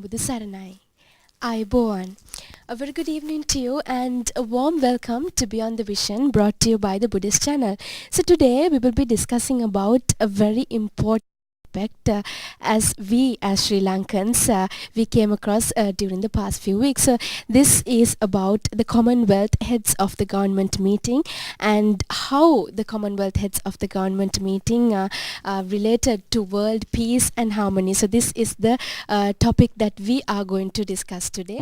Tembudi Saranai. Ayubowan. A very good evening to you and a warm welcome to Beyond the Vision, brought to you by the Buddhist channel. So today we will be discussing about a very important aspect as Sri Lankans we came across during the past few weeks. So this is about the Commonwealth Heads of the Government meeting and how the Commonwealth Heads of the Government meeting related to world peace and harmony. So this is the topic that we are going to discuss today.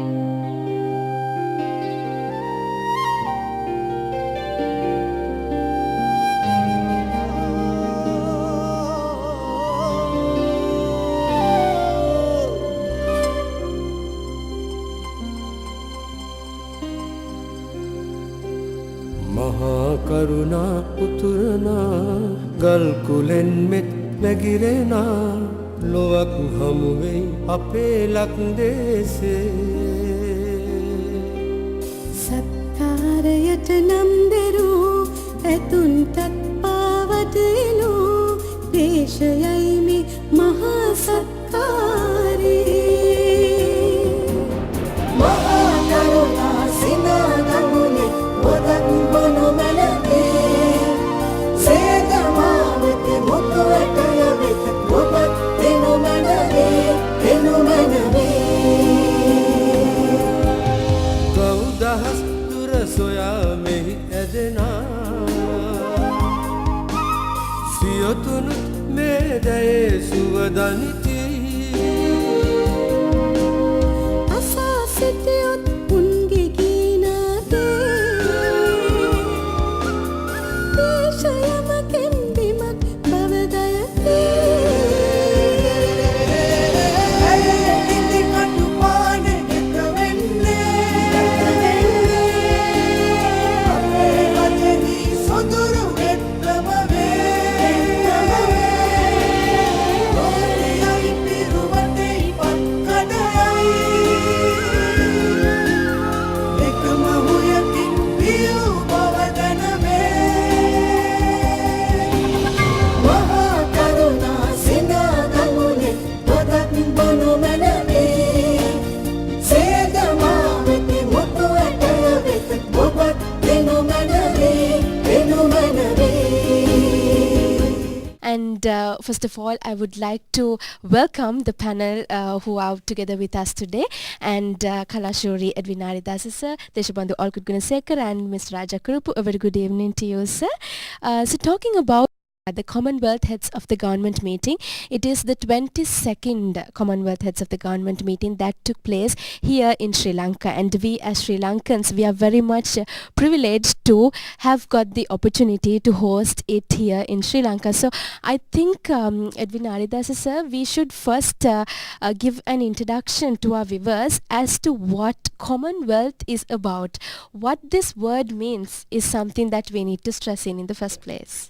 මහා කරුණා උතුරනා ගල් කුලෙන් මෙත් නැගිරෙනා ලොවක් හමුවෙයි අපේ ලක් දේශේ සත්කාරයට නම් දෙරූ ඇතුන්ටත් පාවදෙනු දේශයයි මේ මහා සත්කාරේ මහා කරුණා සිනාගමුනේ ඔදක් බොනු මැනවේ සේගමාවතේ මුතුවට යවෙත ඔබත් දෙනු මැනවේ කවුදහස් දුර සොයා මෙහි ඇදෙනා සියොතුනුත් මේ දයේ සුවදනිති අසා සිටියොත් උන්ගේ ගීනාදේ දේශයමකෙන් බිමක් බවදයතේ And first of all, I would like to welcome the panel who are together with us today, and Kalashuri Edwinari Dasa sir, Deshabandhu Olkut Gunasekar and Mr. Raja Kurupu. A very good evening to you, sir. So talking about the Commonwealth Heads of the Government meeting, it is the 22nd Commonwealth Heads of the Government meeting that took place here in Sri Lanka, and we as Sri Lankans, we are very much privileged to have got the opportunity to host it here in Sri Lanka. So I think Edwin Aridasa sir, we should first give an introduction to our viewers as to what Commonwealth is about. What this word means is something that we need to stress in the first place.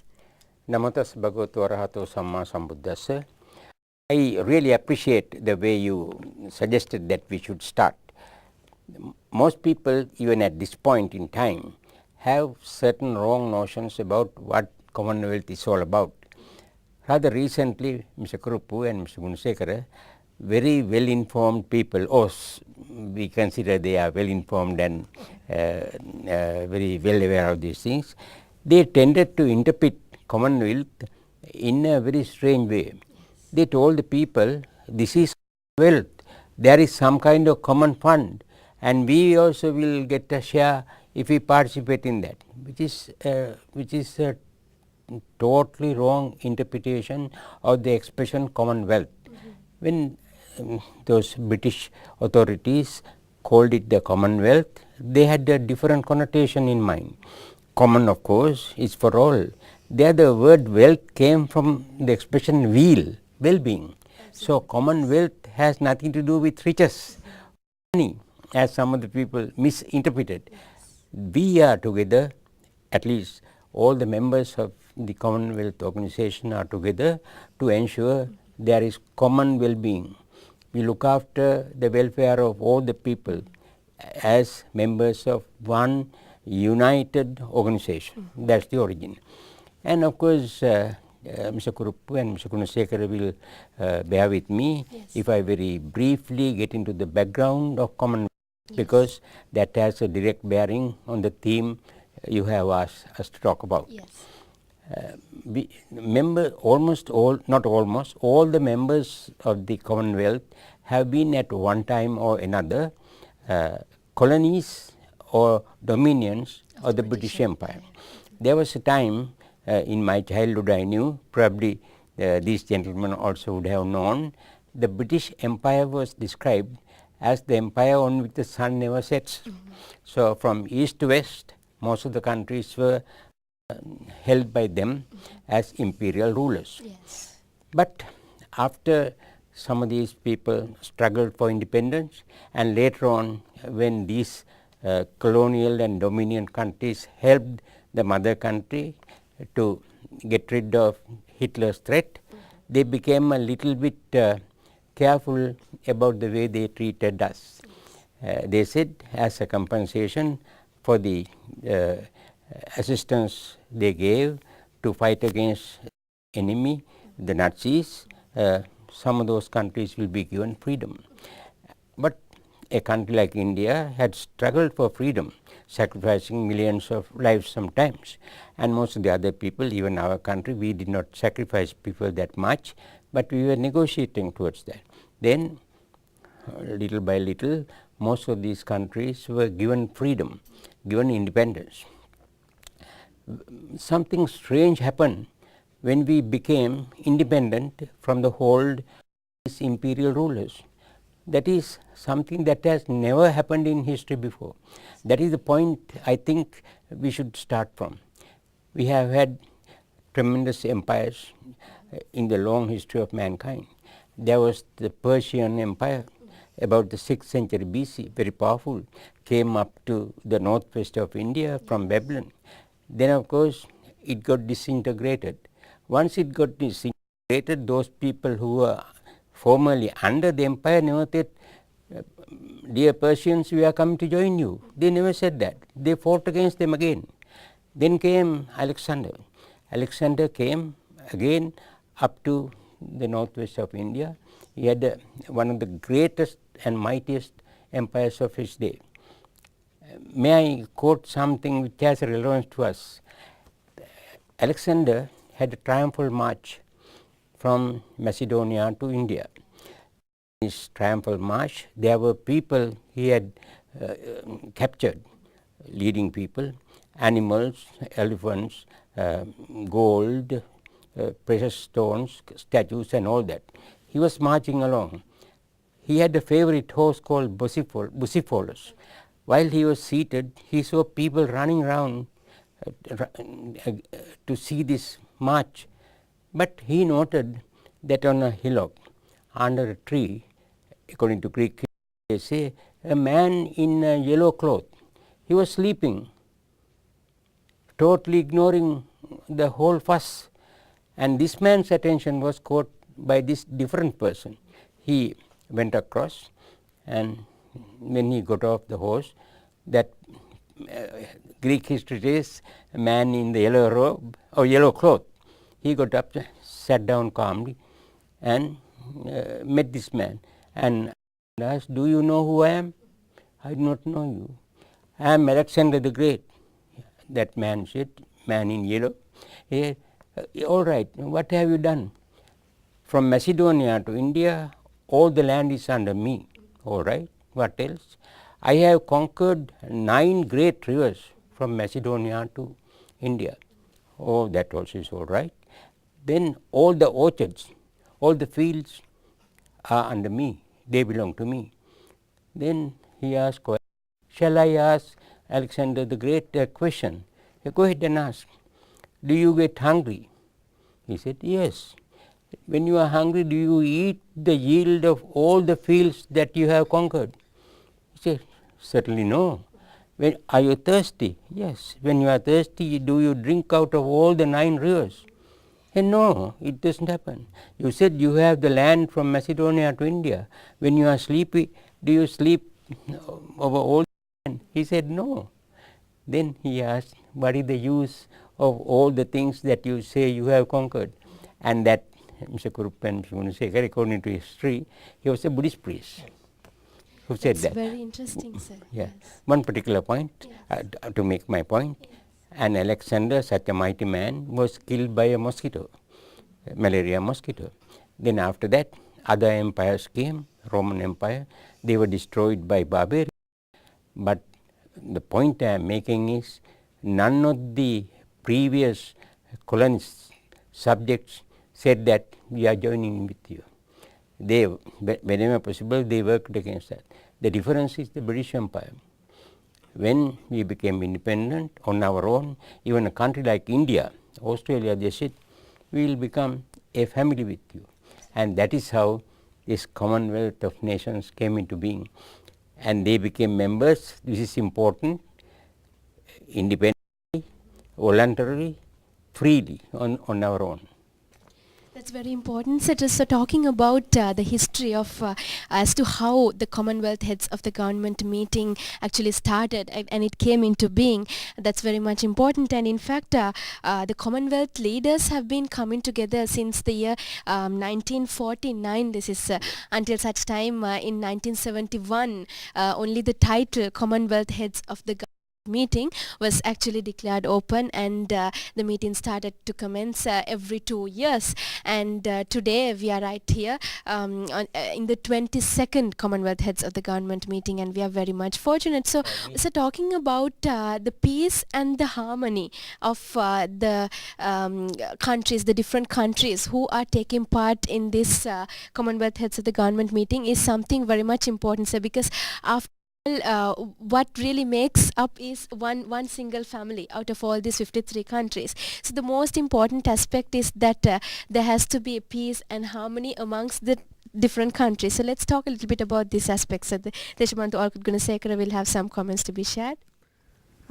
Namatas Bhagavato Arahato Samma Sambuddhassa. I really appreciate the way you suggested that we should start. Most people, even at this point in time, have certain wrong notions about what Commonwealth is all about. Rather recently, Mr. Kurupu and Mr. Gunasekara, very well informed people, or we consider they are well informed and very well aware of these things, they tended to interpret Commonwealth in a very strange way. They told the people, this is wealth, there is some kind of common fund, and we also will get a share if we participate in that, which is a totally wrong interpretation of the expression Commonwealth. When those British authorities called it the Commonwealth, they had a different connotation in mind. Common, of course, is for all. There the word wealth came from the expression weal, well-being. So Commonwealth has nothing to do with riches, money, as some of the people misinterpreted. We are together, at least all the members of the Commonwealth organization are together to ensure there is common well-being. We look after the welfare of all the people as members of one united organization. That's the origin. And of course, Mr. Kuruppu and Mr. Gunasekara will bear with me Yes. if I very briefly get into the background of Commonwealth, because that has a direct bearing on the theme you have asked us to talk about. Yes. Almost all, not almost, all the members of the Commonwealth have been at one time or another colonies or dominions of the British Empire. There was a time in my childhood I knew, probably these gentlemen also would have known, the British Empire was described as the empire on which the sun never sets. So from east to west, most of the countries were held by them as imperial rulers. Yes. But after some of these people struggled for independence, and later on when these colonial and dominion countries helped the mother country to get rid of Hitler's threat, they became a little bit careful about the way they treated us. They said as a compensation for the assistance they gave to fight against enemy, the Nazis, some of those countries will be given freedom. But a country like India had struggled for freedom, sacrificing millions of lives sometimes, and most of the other people, even our country, we did not sacrifice people that much, but we were negotiating towards that. Then little by little, most of these countries were given freedom, given independence. Something strange happened when we became independent from the hold of these imperial rulers. That is something that has never happened in history before. That is the point I think we should start from. We have had tremendous empires in the long history of mankind. There was the Persian Empire about the 6th century BC, very powerful, came up to the northwest of India from Babylon. Then of course it got disintegrated. Once it got disintegrated, those people who were formerly under the empire never said, dear Persians, we are coming to join you. They never said that. They fought against them again. Then came Alexander. Alexander came again up to the northwest of India. He had one of the greatest and mightiest empires of his day. May I quote something which has relevance to us? Alexander had a triumphal march from Macedonia to India. In his triumphal march, there were people he had captured, leading people, animals, elephants, gold, precious stones, statues and all that. He was marching along. He had a favorite horse called Bucephalus. While he was seated, he saw people running around to see this march. But he noted that on a hillock, under a tree, according to Greek, they say, a man in a yellow cloth. He was sleeping, totally ignoring the whole fuss. And this man's attention was caught by this different person. He went across, and when he got off the horse, that Greek history says a man in the yellow robe or yellow cloth. He got up, sat down calmly, and met this man and asked, do you know who I am? I do not know you. I am Alexander the Great. That man said, man in yellow. He said, all right, what have you done? From Macedonia to India, all the land is under me. All right, what else? I have conquered 9 great rivers from Macedonia to India. Oh, that also is all right. Then all the orchards, all the fields are under me. They belong to me. Then he asked, shall I ask Alexander the Great a question? Go ahead and ask. Do you get hungry? He said, yes. When you are hungry, do you eat the yield of all the fields that you have conquered? He said, certainly no. When are you thirsty? Yes. When you are thirsty, do you drink out of all the 9 rivers? And no, it doesn't happen. You said you have the land from Macedonia to India. When you are sleepy, do you sleep over all the land? He said no. Then he asked, what is the use of all the things that you say you have conquered? And that Mr. Kuruppen Gunasekara, according to history, he was a Buddhist priest who said That's that. very interesting, sir. Yeah. Yes. One particular point, to make my point, and Alexander, such a mighty man, was killed by a mosquito, a malaria mosquito. Then after that, other empires came, Roman Empire, they were destroyed by barbarians. But the point I am making is, none of the previous colonists, subjects said that we are joining with you. They, whenever possible, they worked against that. The difference is the British Empire. When we became independent on our own, even a country like India, Australia, they said, we will become a family with you. And that is how this Commonwealth of Nations came into being. And they became members, this is important, independently, voluntarily, freely on our own. That's very important. So talking about the history of as to how the Commonwealth Heads of the Government meeting actually started and it came into being, that's very much important. And in fact, the Commonwealth leaders have been coming together since the year 1949. This is until such time in 1971, only the title Commonwealth Heads of the Government meeting was actually declared open, and the meeting started to commence every 2 years, and today we are right here in the 22nd Commonwealth Heads of the Government meeting, and we are very much fortunate. So talking about the peace and the harmony of the countries, the different countries who are taking part in this Commonwealth Heads of the Government meeting is something very much important, sir, because after what really makes up is one single family out of all these 53 countries. So the most important aspect is that there has to be a peace and harmony amongst the different countries. So let's talk a little bit about these aspects. So Deshabantu Olkut Gunasekara will have some comments to be shared.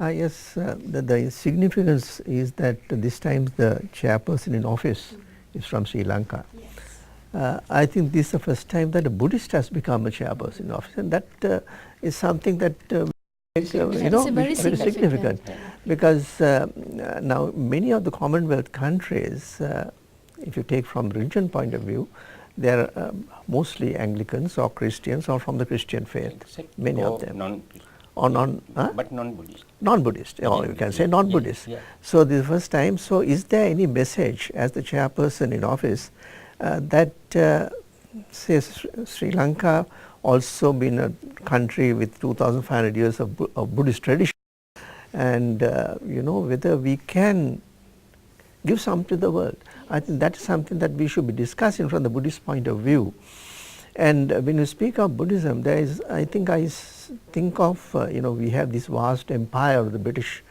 Yes, the significance is that this time the chairperson in office is from Sri Lanka. I think this is the first time that a Buddhist has become a chairperson in office, and that is something that very significant, because now many of the Commonwealth countries, if you take from religion point of view, they are mostly Anglicans or Christians or from the Christian faith, many of them. But non-Buddhist. Non-Buddhist, or you can say non-Buddhist. Yeah. So this is the first time. So is there any message as the chairperson in office that says Sri Lanka also been a country with 2,500 years of Buddhist tradition, and whether we can give some to the world. I think that is something that we should be discussing from the Buddhist point of view. And when you speak of Buddhism, there is, I think of we have this vast empire of the British.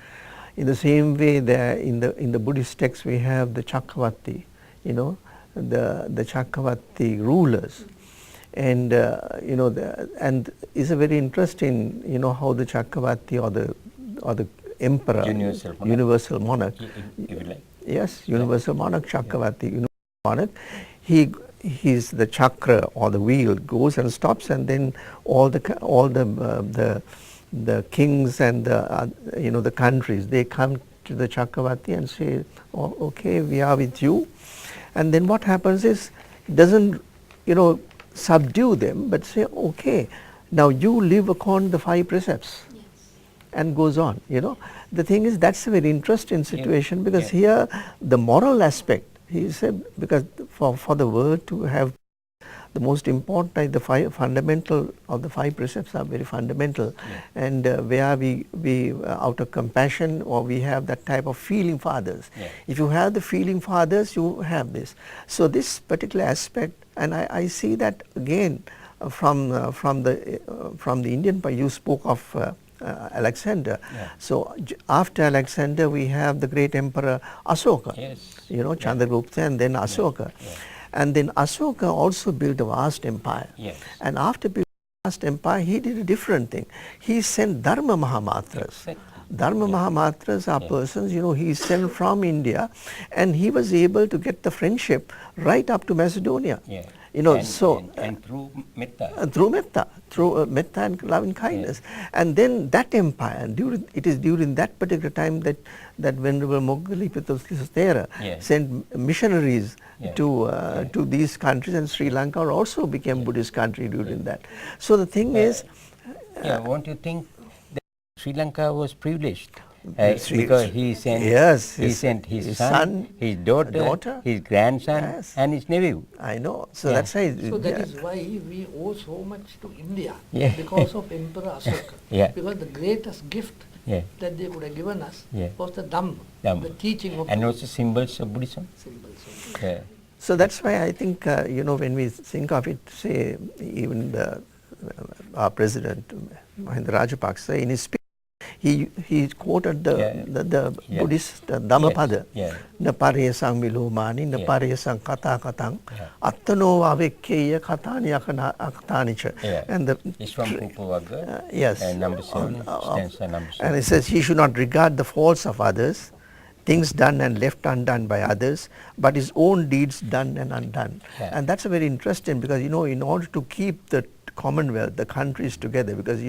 In the same way, there in the Buddhist texts we have the Chakravarti, the Chakravarti rulers, and and it's a very interesting how the Chakravarti or the emperor, universal monarch, yes, universal monarch, Chakravarti, universal monarch, he's the chakra or the wheel goes and stops, and then all the kings and the countries, they come to the Chakravarti and say, oh, okay, we are with you. And then what happens is, it doesn't subdue them, but say, okay, now you live according to the 5 precepts. Yes. And goes on. The thing is, that's a very interesting situation, because here the moral aspect, he said, because for the world to have the most important, the 5 fundamental of the 5 precepts are very fundamental, and where we out of compassion, or we have that type of feeling for others. If you have the feeling for others, you have this. So this particular aspect, and I see that again from the Indian point. You spoke of Alexander. So after Alexander, we have the great emperor Asoka. Chandragupta, and then Asoka. And then Asoka also built a vast empire. And after building a vast empire, he did a different thing. He sent Dharma Mahamatras. Dharma Mahamatras are persons, he sent from India, and he was able to get the friendship right up to Macedonia. and through metta. through metta, metta and loving kindness. And then that empire, and it is during that particular time that Venerable Moggaliputta Thera Yeah. sent missionaries Yeah. to these countries, and Sri Lanka also became Buddhist country during that. So the thing is, Won't you think that Sri Lanka was privileged? Sri- Because he sent, Yes, he his- sent his his son, son, his daughter, his grandson, Yes. and his nephew. I know, so Yeah. that's why. So that is why we owe so much to India Yeah. because of Emperor Ashoka. Yeah. Because the greatest gift Yeah. that they could have given us Yeah. was the Dhamma, Dhamma. the teaching of And also symbols of Buddhism. symbols. Yeah. So that's why I think, when we think of it, say, even our president, Mahinda Rajapaksa, in his speech, he quoted the Yeah. Buddhist Dhammapada. Yeah. Napareyasang milumani, napareyasang katang, Yeah. attano avekkeya katani akatanicha. Yeah. And the It's from Pupavagga, yes. number 7, stanza number 7. And it says he should not regard the faults of others, things done and left undone by others, but his own deeds done and undone. Yeah. And that's a very interesting, because in order to keep the Commonwealth, the countries together, because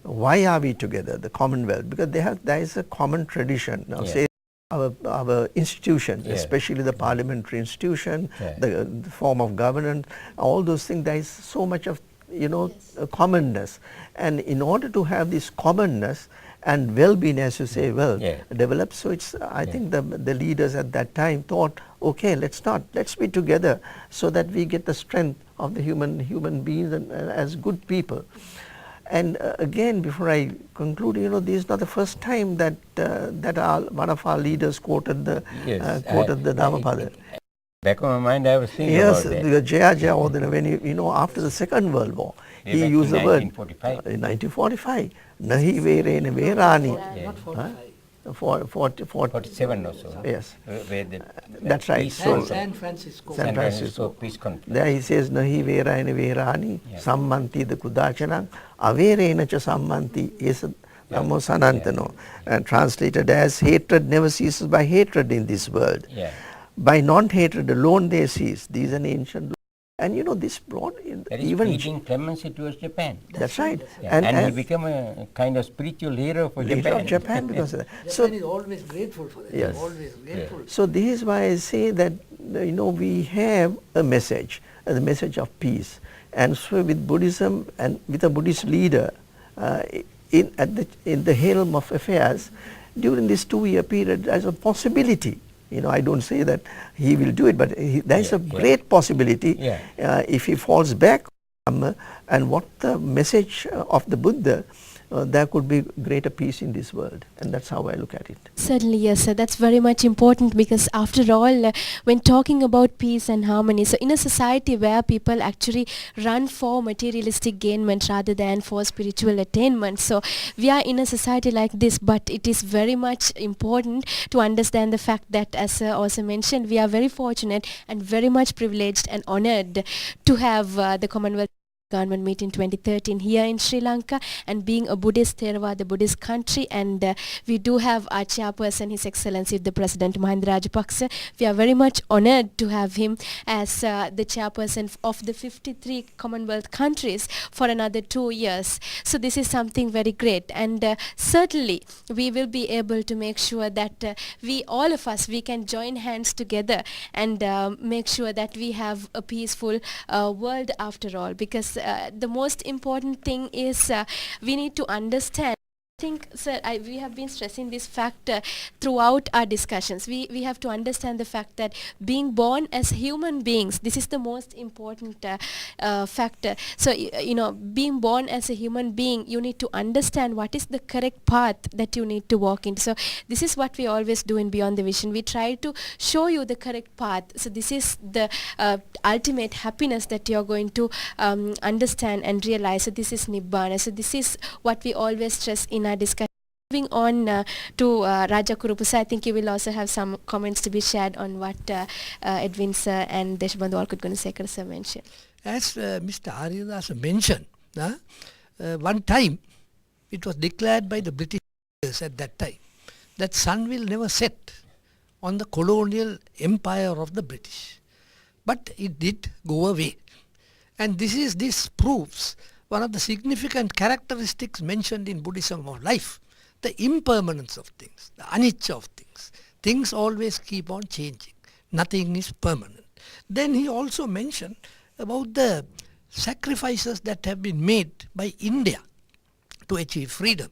why are we together, the Commonwealth? Because there is a common tradition. Now, Yeah. say our institutions, Yeah. especially the parliamentary institution, Yeah. the form of governance, all those things, there is so much of commonness. And in order to have this commonness and well-being, as you say, developed, so it's I think the leaders at that time thought, okay, let's be together so that we get the strength of the human beings and as good people. And again, before I conclude, this is not the first time that one of our leaders quoted the Dhammapada. Back of my mind, I was thinking Yes, about that. the Jaya when after the Second World War, Yeah, he back used in the word 1945. in 1945. Nahi verene verani. Yeah. Not 45. 47 or so. Yes. Where the That's right. peace So- San Francisco. San San Francisco. Francisco peace conference. There he says, Nahi verene verani, Yeah. sammanti the kudachanang, averena cha sammanti is Namo Sanantano. And translated as, hatred never ceases by hatred in this world. Yeah. By non-hatred alone they cease. These are an ancient. And this brought in That is even. preaching clemency towards Japan. That's right. Yeah. And he became a kind of spiritual hero for leader Japan. of Japan because of that. Japan is always grateful for that. Yes. Always grateful. So this is why I say that we have a message, the message of peace, and so with Buddhism and with a Buddhist leader in the helm of affairs during this 2-year period, as a possibility. I don't say that he will do it, but there is a great possibility if he falls back and what the message of the Buddha, there could be greater peace in this world, and that's how I look at it. Certainly, yes, sir. That's very much important, because after all, when talking about peace and harmony, so in a society where people actually run for materialistic gainment rather than for spiritual attainment, so we are in a society like this, but it is very much important to understand the fact that, as sir also mentioned, we are very fortunate and very much privileged and honored to have the Commonwealth government meet in 2013 here in Sri Lanka, and being a Buddhist Theravada Buddhist country, and we do have our chairperson, His Excellency the President Mahinda Rajapaksa. We are very much honored to have him as the chairperson of the 53 Commonwealth countries for another 2 years. So this is something very great, and certainly we will be able to make sure that all of us, we can join hands together and make sure that we have a peaceful world after all, because the most important thing is we need to understand. I think, sir, we have been stressing this fact throughout our discussions. We have to understand the fact that being born as human beings, this is the most important factor. So, being born as a human being, you need to understand what is the correct path that you need to walk in. So, this is what we always do in Beyond the Vision. We try to show you the correct path. So, this is the ultimate happiness that you're going to understand and realize. So, this is Nibbana. So, this is what we always stress in our discussion. Moving on to Raja Kurupu, I think you will also have some comments to be shared on what Edwin sir and Deshabandhu Olkut Gunasekara sir mentioned. As Mr. Aryadasa mentioned, one time it was declared by the British at that time that sun will never set on the colonial empire of the British. But it did go away. And this proves one of the significant characteristics mentioned in Buddhism of life, the impermanence of things, the anicca of things. Things always keep on changing. Nothing is permanent. Then he also mentioned about the sacrifices that have been made by India to achieve freedom.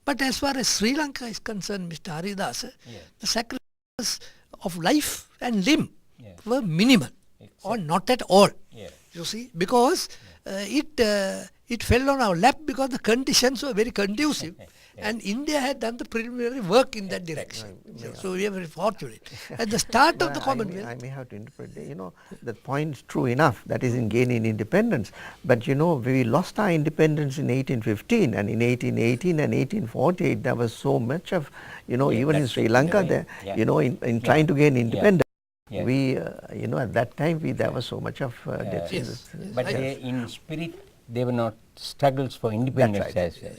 But as far as Sri Lanka is concerned, Mr. Haridasa, the sacrifices of life and limb were minimal or not at all. You see, because it fell on our lap because the conditions were very conducive. And India had done the preliminary work in that direction. So we are very fortunate. At the start of the Commonwealth. I may have to interpret, that point is true enough, that is in gaining independence. But we lost our independence in 1815, and in 1818 and 1848 there was so much of, even in Sri Lanka there, in trying to gain independence. We, at that time there was so much of deficit. But in spirit they were not struggles for independence as well.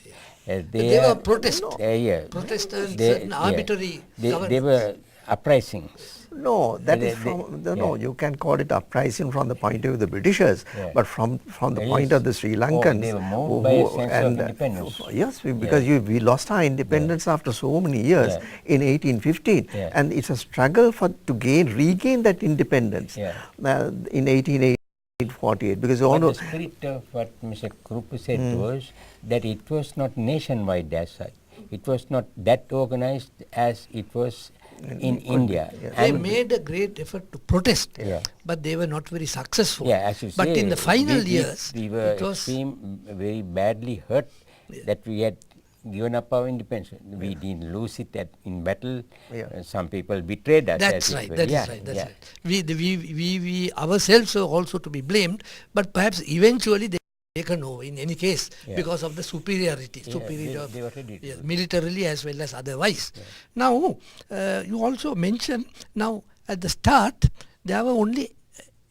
They were protest. Protestants, certain arbitrary they were uprisings. No, that is from you can call it uprising from the point of view of the Britishers, but from the point of the Sri Lankans, they were moved by a sense of independence. Yes, because we lost our independence after so many years in 1815, and it's a struggle to regain that independence in 1848, because the spirit of what Mr. Krupa said was that it was not nationwide as such. It was not that organized as it was in India. They made a great effort to protest, but they were not very successful. As you but say, in the final years, we were very badly hurt that we had given up our independence. We didn't lose it in battle. Some people betrayed us. That's right. That's right. We ourselves are also to be blamed, but perhaps eventually they taken over in any case because of the superiority they were ready to militarily as well as otherwise. Now you also mentioned, now at the start there were only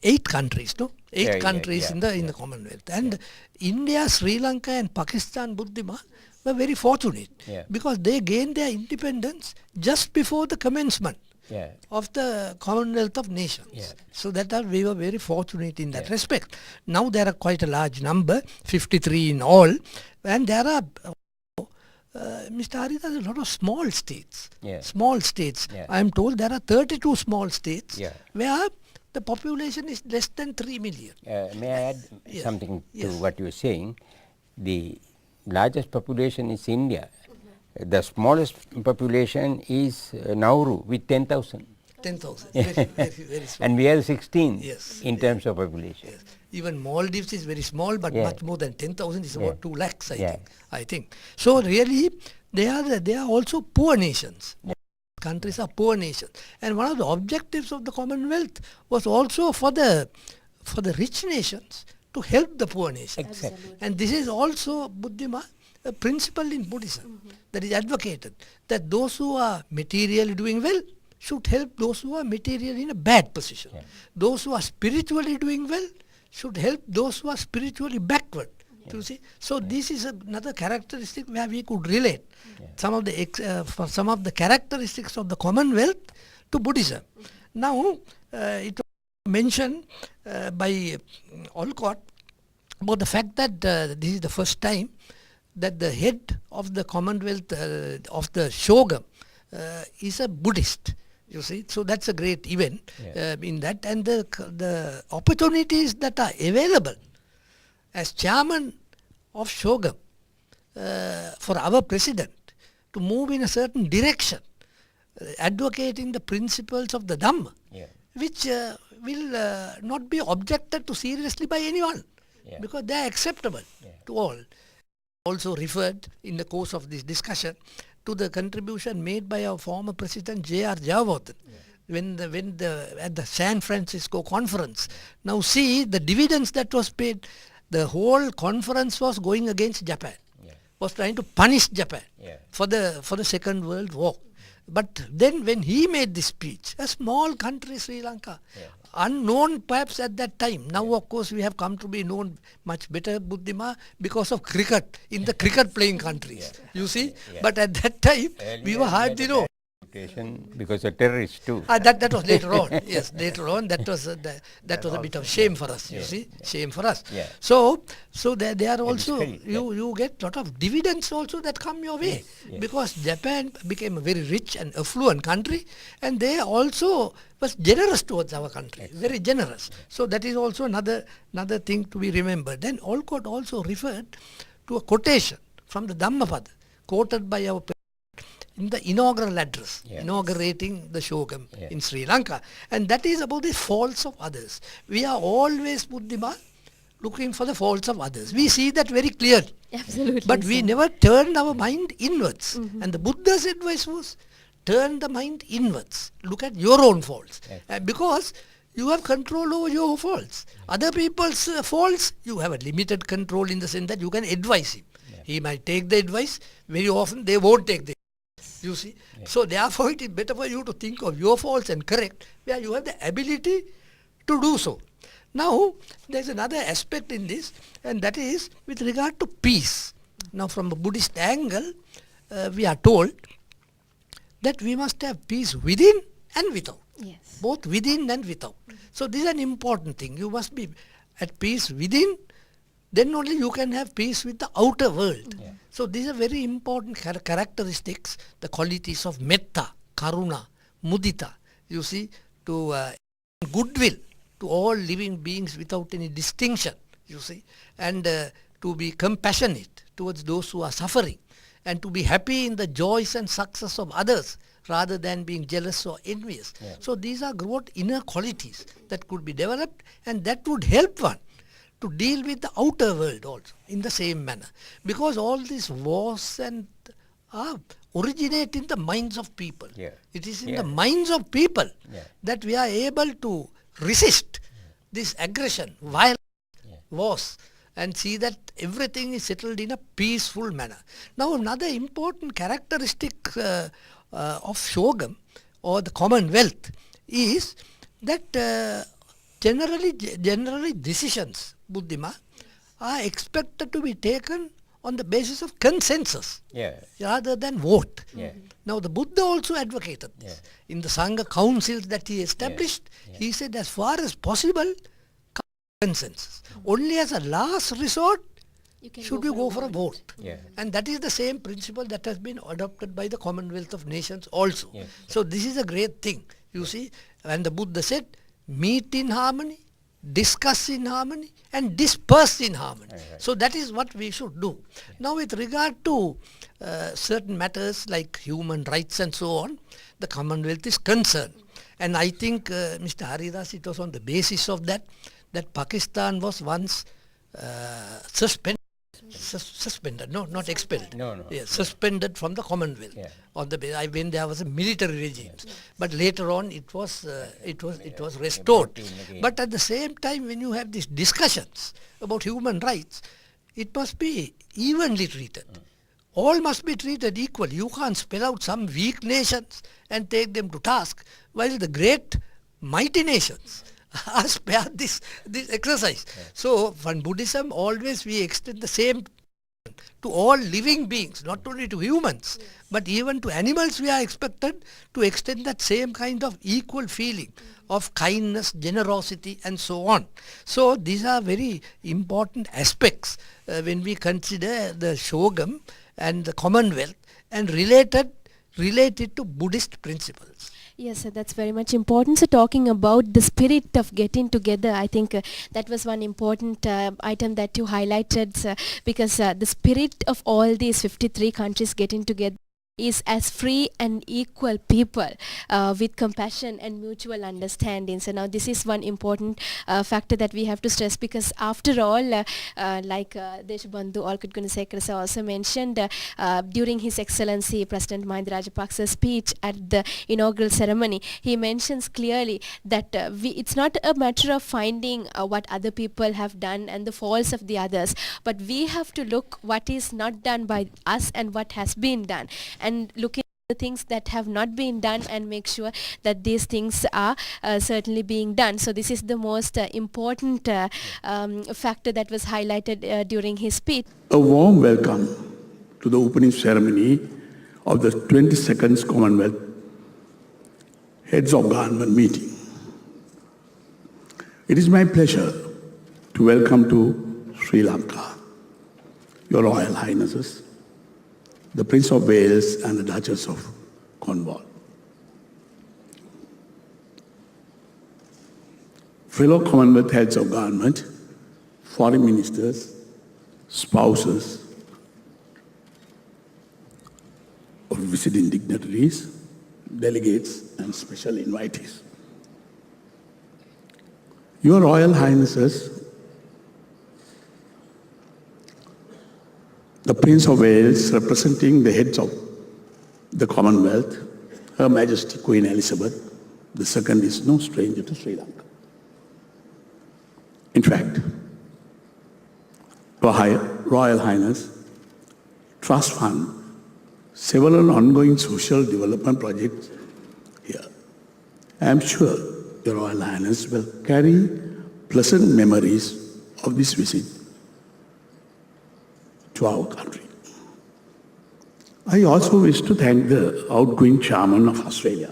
8 countries, eight countries in the Commonwealth, and India, Sri Lanka and Pakistan Buddhima were very fortunate because they gained their independence just before the commencement of the Commonwealth of Nations. So that we were very fortunate in that respect. Now there are quite a large number, 53 in all, and there are Mr. Hari, there's a lot of small states. Small states. I am told there are 32 small states where the population is less than 3 million. May I add something to what you are saying? The largest population is India. The smallest population is Nauru with 10,000. 10,000, very small. And we are 16 in terms of population. Even Maldives is very small, but much more than 10,000 is about 2 lakhs, I think. So really, they are also poor nations. Countries are poor nations. And one of the objectives of the Commonwealth was also for the rich nations to help the poor nations. Exactly. And this is also Buddhima, a principle in Buddhism that is advocated, that those who are materially doing well should help those who are materially in a bad position. Those who are spiritually doing well should help those who are spiritually backward. You see? So this is another characteristic where we could relate some of the characteristics of the Commonwealth to Buddhism. Now it was mentioned by Olcott about the fact that this is the first time that the head of the Commonwealth of the Shogun is a Buddhist. You see, so that's a great event in that, and the opportunities that are available as chairman of Shogun for our president to move in a certain direction, advocating the principles of the Dhamma, which will not be objected to seriously by anyone because they are acceptable to all. Also referred in the course of this discussion to the contribution made by our former president J.R. Jayawardena at the San Francisco conference. Now see the dividends that was paid. The whole conference was going against Japan, was trying to punish Japan for the Second World War. But then when he made this speech, a small country, Sri Lanka, unknown perhaps at that time. Now of course we have come to be known much better, Buddhima, because of cricket, in the cricket playing countries. You see? But at that time we were hardly known. reputation because a terrorist too. That was later on. Yes, later on. That was a bit of shame for us. You see, shame for us. Yeah. So they are also discredit, you get lot of dividends also that come your way because Japan became a very rich and affluent country, and they also was generous towards our country, very generous. So that is also another thing to be remembered. Then Olcott also referred to a quotation from the Dhammapada, quoted by our in the inaugural address, inaugurating the Shogam in Sri Lanka. And that is about the faults of others. We are always, Buddhima, looking for the faults of others. We see that very clearly. Absolutely. But we never turned our mind inwards. And the Buddha's advice was, turn the mind inwards. Look at your own faults. Because you have control over your faults. Other people's faults, you have a limited control in the sense that you can advise him. He might take the advice. Very often they won't take the advice. You see. So therefore it is better for you to think of your faults and correct where you have the ability to do so. Now there is another aspect in this, and that is with regard to peace. Now from a Buddhist angle, we are told that we must have peace within and without. Yes. Both within and without. So this is an important thing. You must be at peace within, then only you can have peace with the outer world. So these are very important characteristics, the qualities of metta, karuna, mudita, you see, to goodwill to all living beings without any distinction, you see, and to be compassionate towards those who are suffering, and to be happy in the joys and success of others rather than being jealous or envious. So these are great inner qualities that could be developed, and that would help one to deal with the outer world also in the same manner. Because all these wars and originate in the minds of people. It is in the minds of people that we are able to resist this aggression, violence, wars, and see that everything is settled in a peaceful manner. Now another important characteristic of Shogam or the Commonwealth is that generally decisions, Buddhima, are expected to be taken on the basis of consensus rather than vote. Now the Buddha also advocated this. In the Sangha councils that he established, he said as far as possible, consensus. Only as a last resort should you go for a vote. And that is the same principle that has been adopted by the Commonwealth of Nations also. So this is a great thing, you see. And the Buddha said, meet in harmony, discuss in harmony, and disperse in harmony. So that is what we should do. Now with regard to certain matters like human rights and so on, the Commonwealth is concerned. And I think, Mr. Haridas, it was on the basis of that Pakistan was once suspended, not expelled. Suspended from the Commonwealth on the when there was a military regime. But later on it was restored. But at the same time, when you have these discussions about human rights, it must be evenly treated. All must be treated equally. You can't spell out some weak nations and take them to task, while the great mighty nations are spared this exercise. So from Buddhism, always we extend the same to all living beings, not only to humans, but even to animals. We are expected to extend that same kind of equal feeling of kindness, generosity, and so on. So these are very important aspects when we consider the Shogam and the Commonwealth and related to Buddhist principles. Yes, sir, that's very much important. So talking about the spirit of getting together, I think that was one important item that you highlighted, sir, because the spirit of all these 53 countries getting together is as free and equal people with compassion and mutual understanding. So now this is one important factor that we have to stress, because after all, like Deshabandhu Olcott Gunasekara also mentioned during His Excellency President Mahinda Rajapaksa's speech at the inaugural ceremony, he mentions clearly that it's not a matter of finding what other people have done and the faults of the others, but we have to look what is not done by us and what has been done, and look at the things that have not been done and make sure that these things are certainly being done. So this is the most important factor that was highlighted during his speech. A warm welcome to the opening ceremony of the 22nd Commonwealth Heads of Government meeting. It is my pleasure to welcome to Sri Lanka Your Royal Highnesses, the Prince of Wales and the Duchess of Cornwall. Fellow Commonwealth heads of government, foreign ministers, spouses of visiting dignitaries, delegates, and special invitees. Your Royal Highnesses, the Prince of Wales, representing the heads of the Commonwealth, Her Majesty Queen Elizabeth II is no stranger to Sri Lanka. In fact, Your Royal Highness Trust Fund several ongoing social development projects here. I am sure Your Royal Highness will carry pleasant memories of this visit to our country. I also wish to thank the outgoing Chairman of Australia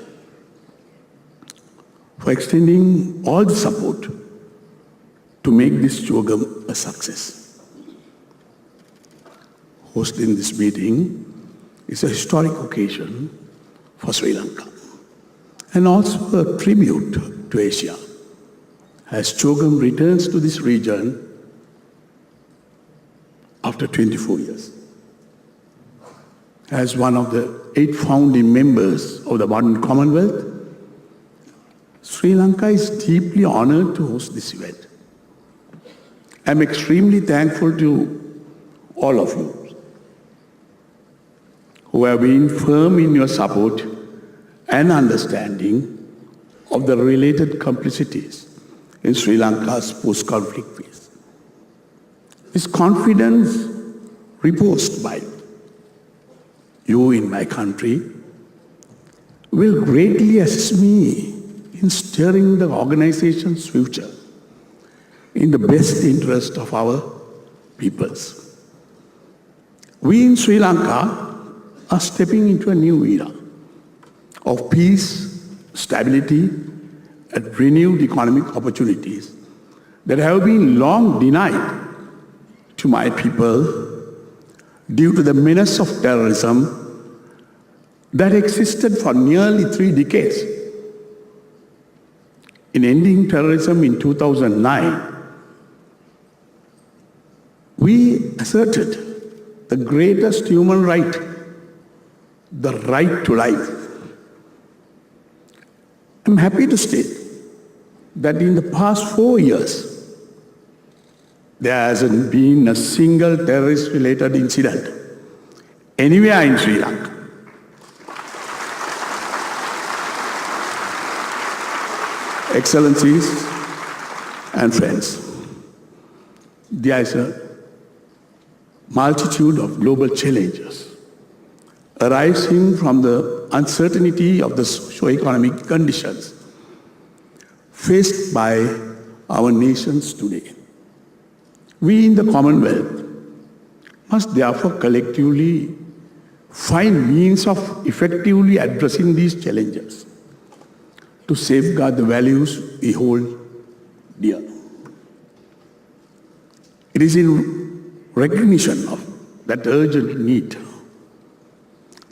for extending all the support to make this Chogam a success. Hosting this meeting is a historic occasion for Sri Lanka and also a tribute to Asia as Chogam returns to this region after 24 years. As one of the 8 founding members of the modern Commonwealth, Sri Lanka is deeply honored to host this event. I am extremely thankful to all of you who have been firm in your support and understanding of the related complexities in Sri Lanka's post-conflict phase. This confidence reposed by you in my country will greatly assist me in steering the organization's future in the best interest of our peoples. We in Sri Lanka are stepping into a new era of peace, stability, and renewed economic opportunities that have been long denied to my people due to the menace of terrorism that existed for nearly 3 decades. In ending terrorism in 2009, we asserted the greatest human right, the right to life. I'm happy to state that in the past 4 years, there hasn't been a single terrorist-related incident anywhere in Sri Lanka. Excellencies and friends, there is a multitude of global challenges arising from the uncertainty of the socio-economic conditions faced by our nations today. We in the Commonwealth must therefore collectively find means of effectively addressing these challenges to safeguard the values we hold dear. It is in recognition of that urgent need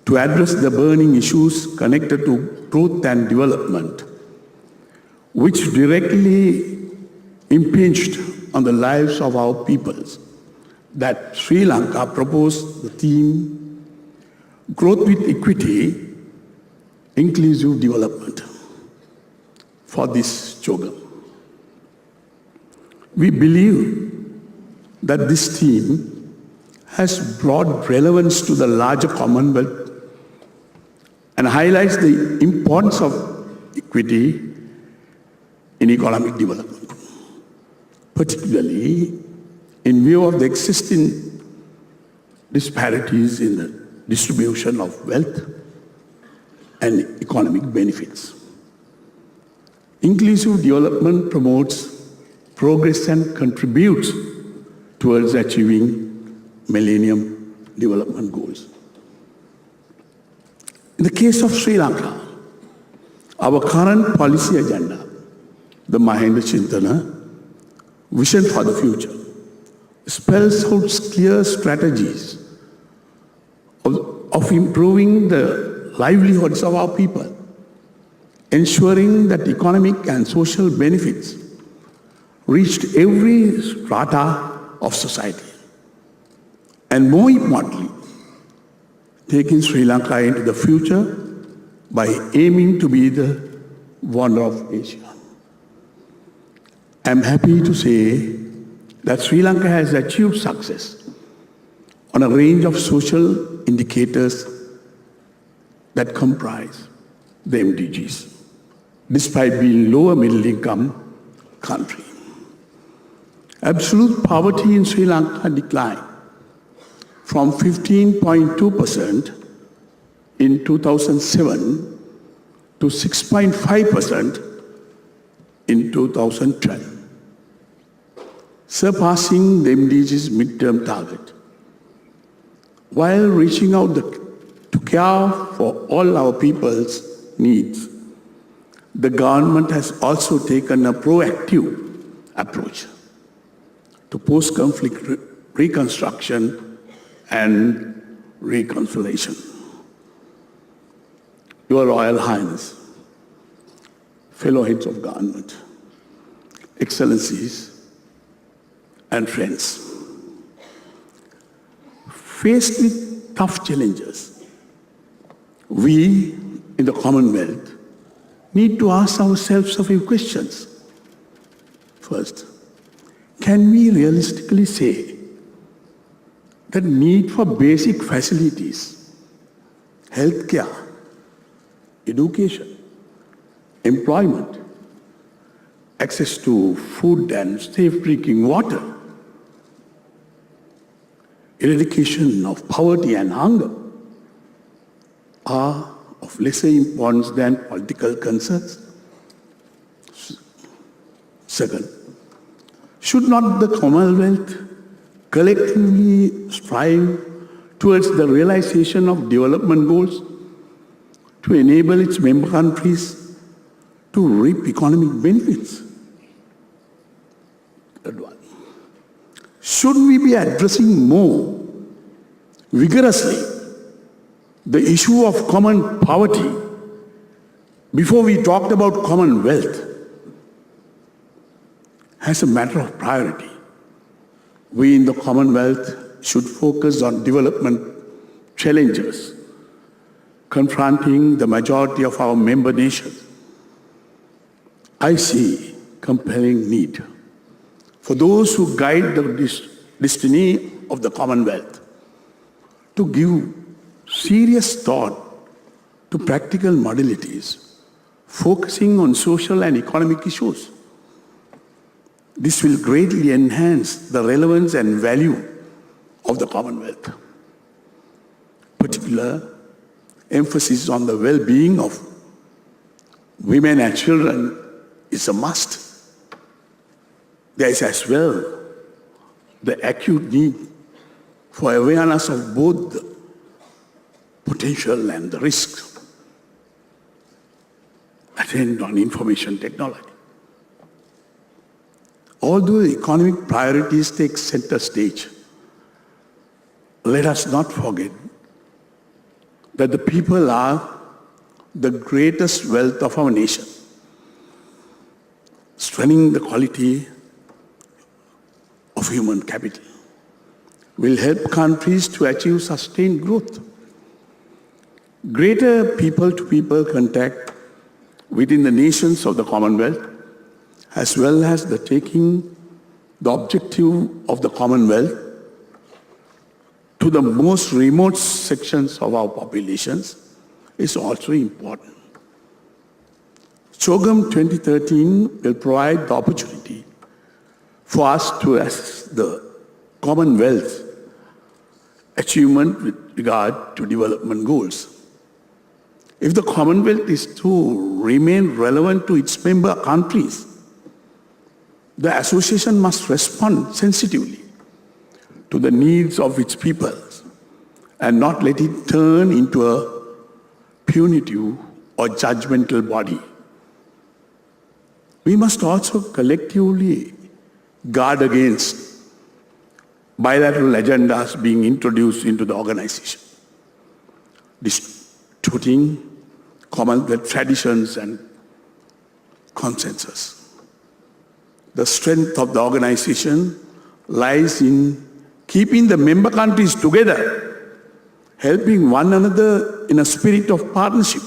to address the burning issues connected to growth and development, which directly impinged on the lives of our peoples, that Sri Lanka proposed the theme, Growth with Equity, Inclusive Development, for this Chogam. We believe that this theme has broad relevance to the larger Commonwealth and highlights the importance of equity in economic development, particularly in view of the existing disparities in the distribution of wealth and economic benefits. Inclusive development promotes progress and contributes towards achieving Millennium Development Goals. In the case of Sri Lanka, Our current policy agenda, the Mahendra Chintana, Vision for the Future, spells out clear strategies of improving the livelihoods of our people, ensuring that economic and social benefits reached every strata of society, and more importantly, taking Sri Lanka into the future by aiming to be the wonder of Asia. I'm happy to say that Sri Lanka has achieved success on a range of social indicators that comprise the MDGs, despite being lower middle income country. Absolute poverty in Sri Lanka declined from 15.2% in 2007 to 6.5% in 2012, surpassing the MDG's midterm target. While reaching out to care for all our people's needs, the government has also taken a proactive approach to post-conflict reconstruction and reconciliation. Your Royal Highness, fellow heads of government, excellencies, and friends, faced with tough challenges, we in the Commonwealth need to ask ourselves a few questions. First, can we realistically say that need for basic facilities, healthcare, education, employment, access to food and safe drinking water, eradication of poverty and hunger are of lesser importance than political concerns? Second, should not the Commonwealth collectively strive towards the realization of development goals to enable its member countries to reap economic benefits? Third one, should we be addressing more vigorously the issue of common poverty before we talked about commonwealth? As a matter of priority, we in the Commonwealth should focus on development challenges confronting the majority of our member nations. I see compelling need for those who guide the destiny of the Commonwealth to give serious thought to practical modalities, focusing on social and economic issues. This will greatly enhance the relevance and value of the Commonwealth. Particular emphasis on the well-being of women and children is a must. There is as well the acute need for awareness of both the potential and the risks attend on information technology. Although economic priorities take center stage, let us not forget that the people are the greatest wealth of our nation. Strengthening the quality of human capital will help countries to achieve sustained growth. Greater people-to-people contact within the nations of the Commonwealth, as well as the taking the objective of the Commonwealth to the most remote sections of our populations is also important. CHOGM 2013 will provide the opportunity for us to assess the Commonwealth's achievement with regard to development goals. If the Commonwealth is to remain relevant to its member countries, the association must respond sensitively to the needs of its peoples and not let it turn into a punitive or judgmental body. we must also collectively guard against bilateral agendas being introduced into the organization, distorting Commonwealth traditions and consensus. The strength of the organization lies in keeping the member countries together, helping one another in a spirit of partnership,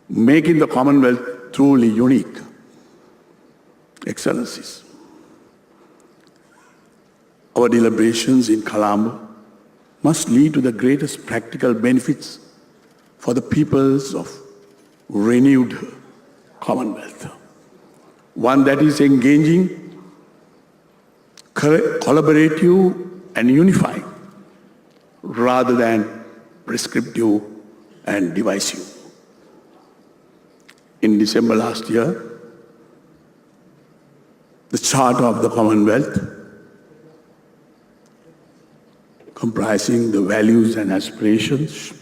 making the Commonwealth truly unique. Excellencies, our deliberations in Colombo must lead to the greatest practical benefits for the peoples of renewed Commonwealth. One that is engaging, collaborative and unifying rather than prescriptive and divisive. In December last year, the Charter of the Commonwealth, comprising the values and aspirations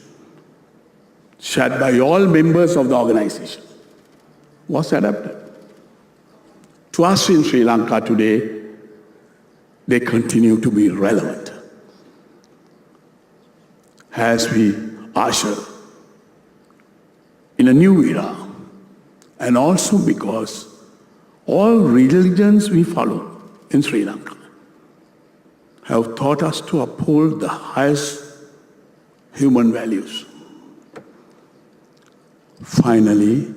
shared by all members of the organization, was adopted. To us in Sri Lanka today, they continue to be relevant as we usher in a new era, and also because all religions we follow in Sri Lanka have taught us to uphold the highest human values. Finally,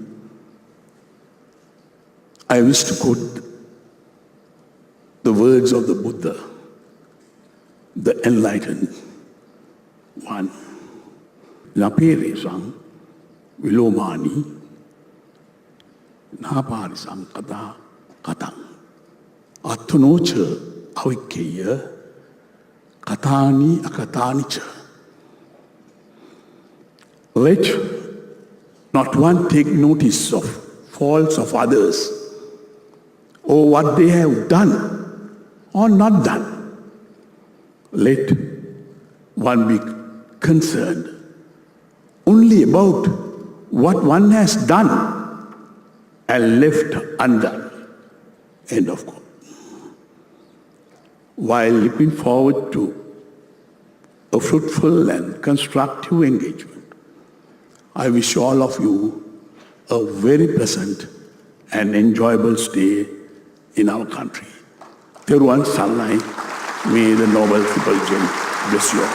I wish to quote the words of the Buddha, the enlightened one. Naperesang vilomani naparisang kata katang attunocha avikkeya katani akatanicha. Let not one take notice of faults of others or what they have done or not done. Let one be concerned only about what one has done and left undone. End of quote. While looking forward to a fruitful and constructive engagement, I wish all of you a very pleasant and enjoyable stay in our country. Teruan Sallai, may the Noble Triple Gem bless you all.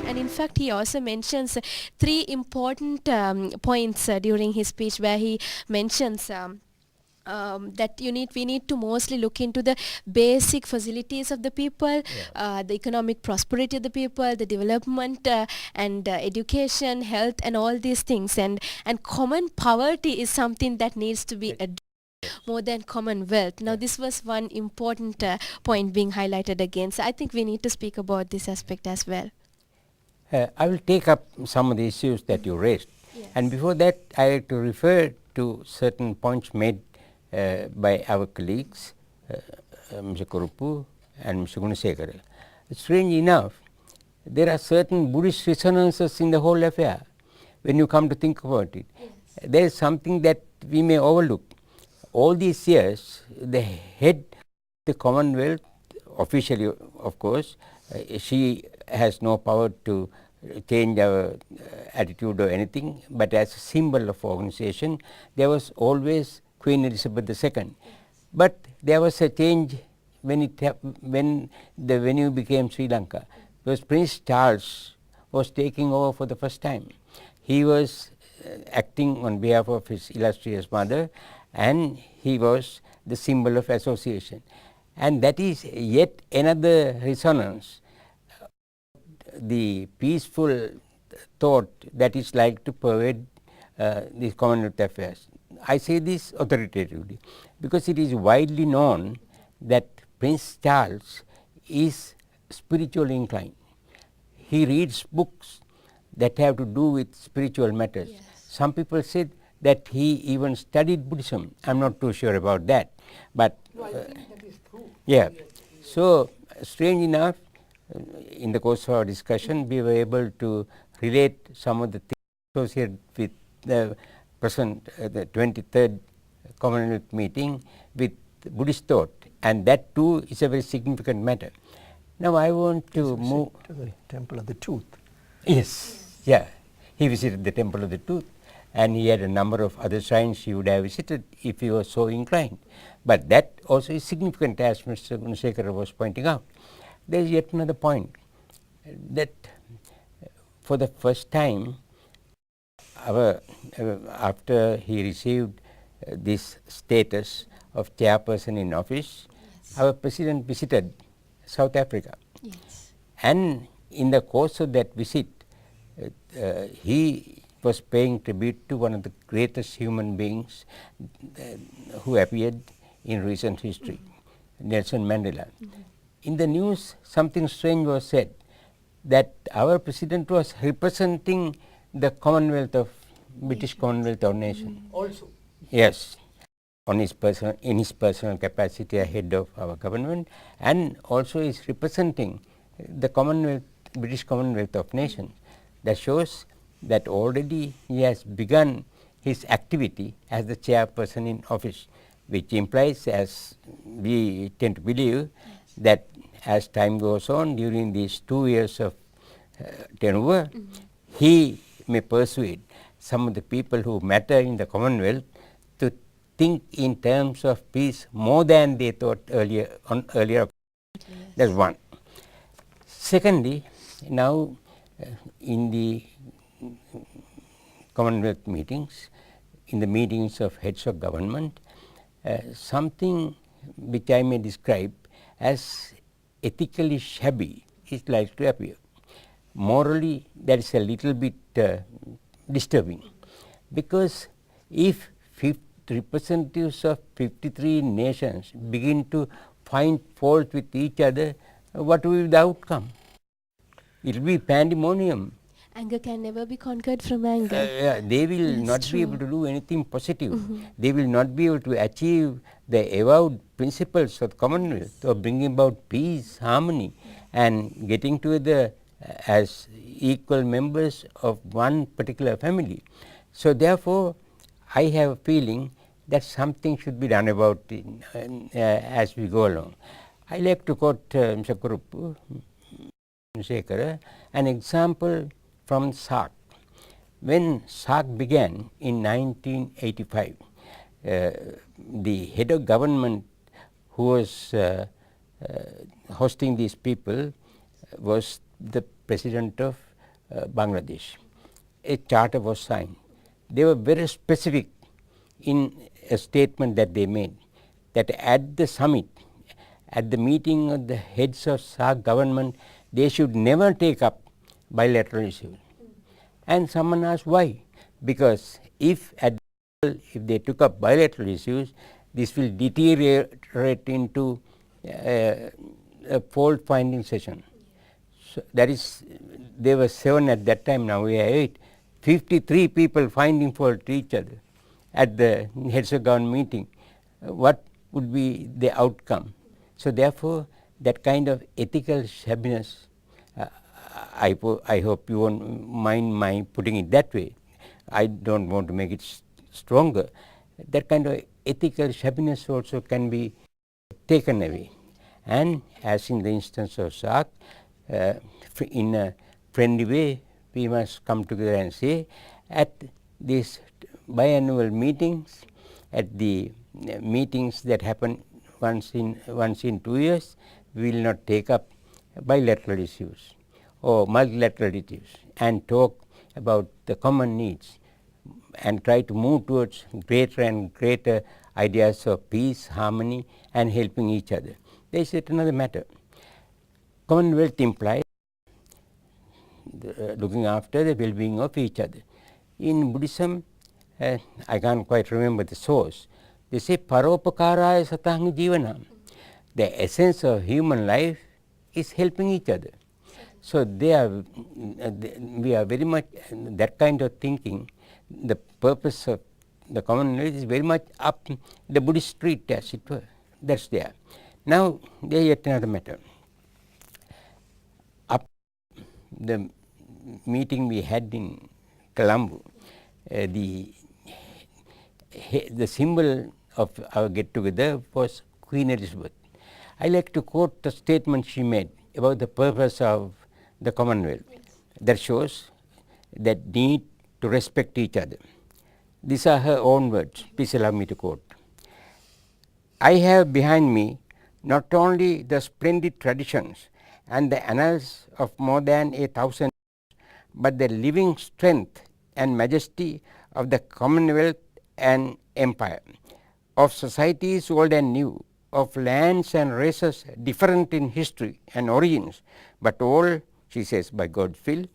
And in fact, he also mentions three important points during his speech, where he mentions that we need to mostly look into the basic facilities of the people, the economic prosperity of the people, the development and education, health, and all these things. And common poverty is something that needs to be addressed more than common wealth. Now, this was one important point being highlighted again. So I think we need to speak about this aspect as well. I will take up some of the issues that you raised. Yes. And before that, I have to refer to certain points made by our colleagues, Mr. Kurupu and Mr. Gunasekara. Strange enough, there are certain Buddhist resonances in the whole affair when you come to think about it. Yes. There is something that we may overlook. All these years, the head of the Commonwealth, officially of course, she has no power to change our attitude or anything, but as a symbol of organization, there was always Queen Elizabeth II. But there was a change when the venue became Sri Lanka, because Prince Charles was taking over for the first time. He was acting on behalf of his illustrious mother, and he was the symbol of association. And that is yet another resonance, the peaceful thought that is like to pervade these Commonwealth affairs. I say this authoritatively because it is widely known that Prince Charles is spiritually inclined. He reads books that have to do with spiritual matters. Yes. Some people said that he even studied Buddhism. I'm not too sure about that, but I think that is true. yeah. So strange enough, in the course of our discussion, we were able to relate some of the things associated with the present, the 23rd Commonwealth meeting with Buddhist thought, and that too is a very significant matter. Now I want to move to the Temple of the Tooth. Yes, yeah. He visited the Temple of the Tooth, and he had a number of other shrines he would have visited if he was so inclined. But that also is significant, as Mr. Gunasekara was pointing out. There is yet another point, that for the first time, after he received this status of chairperson in office, our president visited South Africa. Yes. And in the course of that visit, he was paying tribute to one of the greatest human beings who appeared in recent history, Nelson Mandela. In the news, something strange was said, that our president was representing the Commonwealth of British Commonwealth of Nations. Also. Yes, in his personal capacity as head of our government, and also is representing the British Commonwealth of Nations. That shows that already he has begun his activity as the chairperson in office, which implies, as we tend to believe, that as time goes on during these 2 years of tenure, he may persuade some of the people who matter in the Commonwealth to think in terms of peace more than they thought earlier. That's one. Secondly, now in the Commonwealth meetings, in the meetings of heads of government, something which I may describe as ethically shabby is likely to appear. Morally, that is a little bit disturbing, because if representatives of 53 nations begin to find fault with each other, what will be the outcome? It will be pandemonium. Anger can never be conquered from anger. They will That's not true. be able to do anything positive. They will not be able to achieve the avowed principles of the Commonwealth of bringing about peace, harmony, and getting together as equal members of one particular family. So therefore, I have a feeling that something should be done about it as we go along. I like to quote Mr. Kurupu Sekara, an example from SARC. When SARC began in 1985, the head of government who was hosting these people was the president of Bangladesh. A charter was signed. They were very specific in a statement that they made, that at the summit, at the meeting of the heads of SARC government, they should never take up bilateral issues. And someone asked why? Because if they took up bilateral issues, this will deteriorate into a fault finding session. So that is, there were 7 at that time, now we are 8. 53 people finding fault to each other at the heads of government meeting. What would be the outcome? So therefore, that kind of ethical shabbiness, I hope you won't mind my putting it that way. I don't want to make it stronger. That kind of ethical shabbiness also can be taken away. And as in the instance of SARC, in a friendly way, we must come together and say, at these biannual meetings, at the meetings that happen once in 2 years, we will not take up bilateral issues or multilateral issues and talk about the common needs and try to move towards greater and greater ideas of peace, harmony, and helping each other. There is yet another matter. Commonwealth implies looking after the well-being of each other. In Buddhism, I can't quite remember the source, they say Paropakaraya Satang Jivanam. The essence of human life is helping each other. So we are very much that kind of thinking. The purpose of the Commonwealth is very much up the Buddhist street, as it were. That's there. Now there is yet another matter. the meeting we had in Colombo, the symbol of our get together was Queen Elizabeth. I like to quote the statement she made about the purpose of the Commonwealth. That shows that need to respect each other. These are her own words. Please allow me to quote. I have behind me not only the splendid traditions and the annals of more than 1,000, but the living strength and majesty of the Commonwealth and Empire, of societies old and new, of lands and races different in history and origins, but all, she says, by God's will,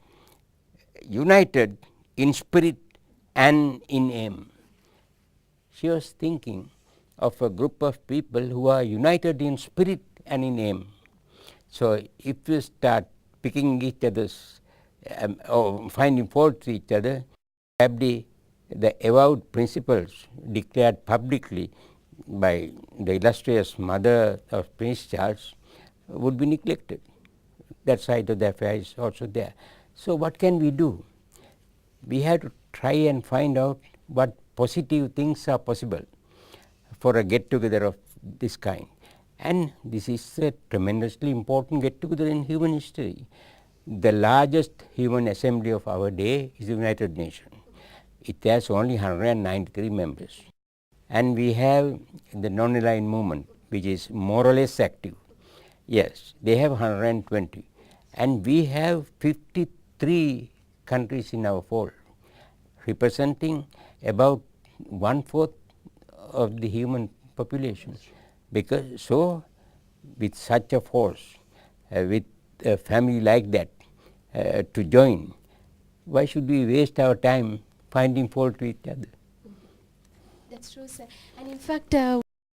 united in spirit and in aim. She was thinking of a group of people who are united in spirit and in aim. So if you start picking each other's or finding fault with each other, probably the avowed principles declared publicly by the illustrious mother of Prince Charles would be neglected. That side of the affair is also there. So what can we do? We have to try and find out what positive things are possible for a get together of this kind. And this is a tremendously important get together in human history. The largest human assembly of our day is the United Nations. It has only 193 members. And we have the non-aligned movement, which is more or less active. Yes, they have 120. And we have 53 countries in our fold, representing about 1/4 of the human population. Because so, with such a force, with a family like that to join, why should we waste our time finding fault with each other? That's true, sir. And in fact,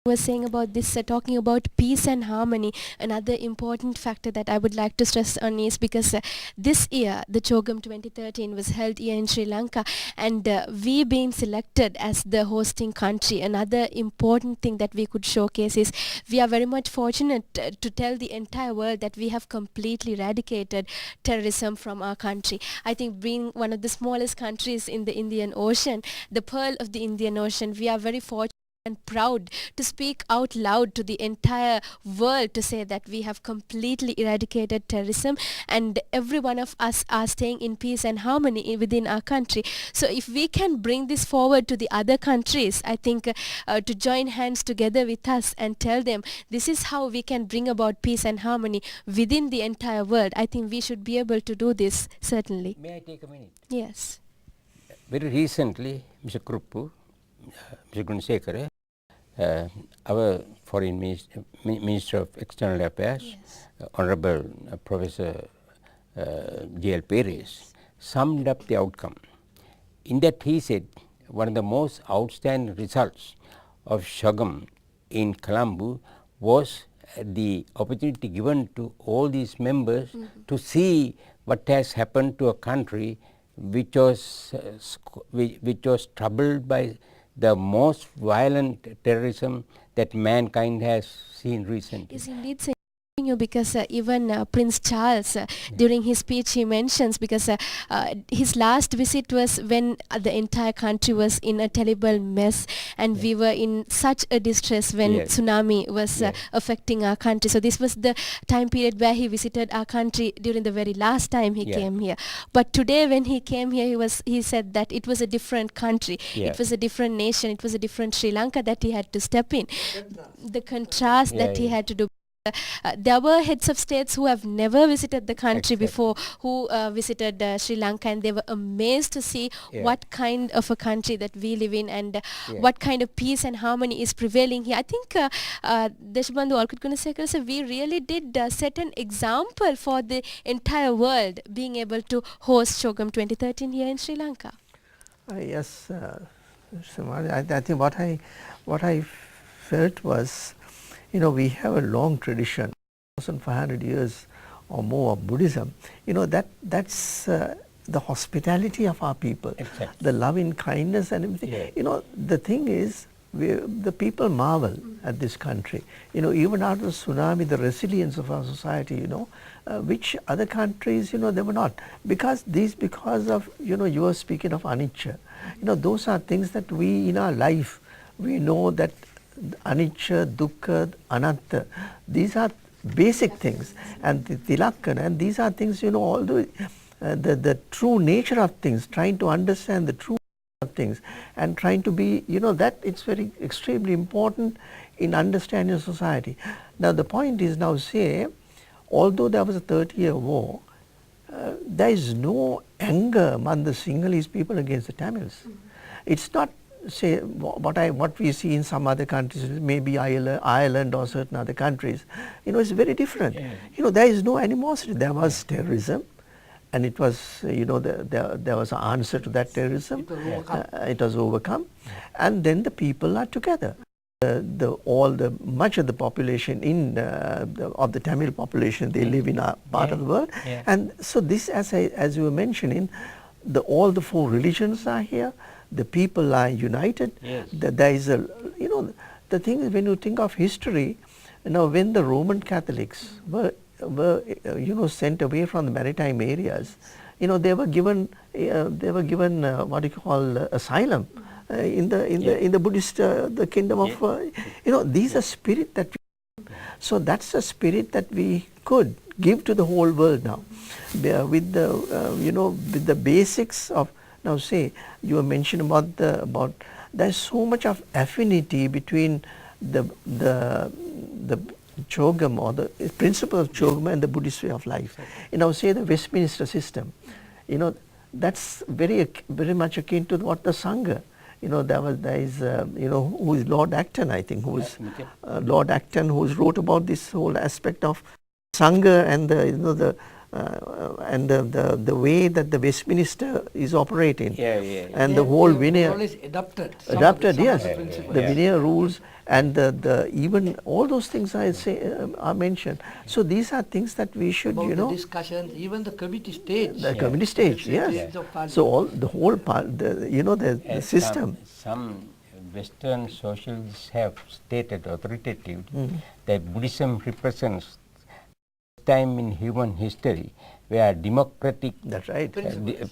was saying about this, talking about peace and harmony, another important factor that I would like to stress on is because this year the CHOGM 2013 was held here in Sri Lanka, and we being selected as the hosting country, another important thing that we could showcase is we are very much fortunate to tell the entire world that we have completely eradicated terrorism from our country. I think being one of the smallest countries in the Indian Ocean, the pearl of the Indian Ocean, we are very fortunate and proud to speak out loud to the entire world to say that we have completely eradicated terrorism and every one of us are staying in peace and harmony within our country. So if we can bring this forward to the other countries, I think to join hands together with us and tell them this is how we can bring about peace and harmony within the entire world, I think we should be able to do this, certainly. May I take a minute? Yes. Very recently, Mr. Kruppu, Mr. Gunasekara, our Foreign Minister of External Affairs, Yes. Honorable Professor J.L. Perez, summed up the outcome. In that he said one of the most outstanding results of CHOGM in Colombo was the opportunity given to all these members to see what has happened to a country which was troubled by the most violent terrorism that mankind has seen recently. Is indeed saying you because even Prince Charles during his speech he mentions because his last visit was when the entire country was in a terrible mess and we were in such a distress when tsunami was affecting our country. So this was the time period where he visited our country during the very last time he came here. But today when he came here he said that it was a different country, it was a different nation, it was a different Sri Lanka that he had to step in. The contrast that he had to do. There were heads of states who have never visited the country before, who visited Sri Lanka, and they were amazed to see what kind of a country that we live in and what kind of peace and harmony is prevailing here. I think Deshabandhu Olkut Gunasekara, so we really did set an example for the entire world being able to host CHOGM 2013 here in Sri Lanka. Yes, Samari, I think what I felt was, we have a long tradition, 1,500 years or more of Buddhism. That's the hospitality of our people, the loving kindness and everything. The thing is, the people marvel at this country. Even after the tsunami, the resilience of our society, which other countries, they were not. Because of, you were speaking of anicca. Those are things that we in our life, we know that anicca, dukkha, anatta, these are basic things, and the tilakkana, and these are things, all the true nature of things, trying to understand the true of things, and trying to be, that it's very extremely important in understanding society. Now the point is, now say, although there was a 30-year war, there is no anger among the Sinhalese people against the Tamils. It's not, say, what we see in some other countries, maybe Ireland or certain other countries, it's very different. There is no animosity. There was terrorism, and it was, there was an answer to that terrorism. It was overcome, and then the people are together. Much of the population of the Tamil population, they live in a part of the world, and so this, as you were mentioning, all the four religions are here. The people are united. There is the thing is, when you think of history, when the Roman Catholics were sent away from the maritime areas, they were given what you call asylum in the Buddhist the kingdom of these are spirit that so that's a spirit that we could give to the whole world now, with the with the basics of. Now say, you were mentioning about there's so much of affinity between the Chogam, or the principle of Chogam, and the Buddhist way of life. Say the Westminster system, that's very much akin to what the Sangha. There is who is Lord Acton, I think, who is Lord Acton, who wrote about this whole aspect of Sangha and the way that the Westminster is operating, and the whole Vinaya adapted, yes, the Vinaya rules, and the even all those things I say are mentioned. So these are things that we should, the discussion, even the committee stage. The committee stage, yes. So all the whole part, the system. Some Western socialists have stated authoritatively that Buddhism represents time in human history where democratic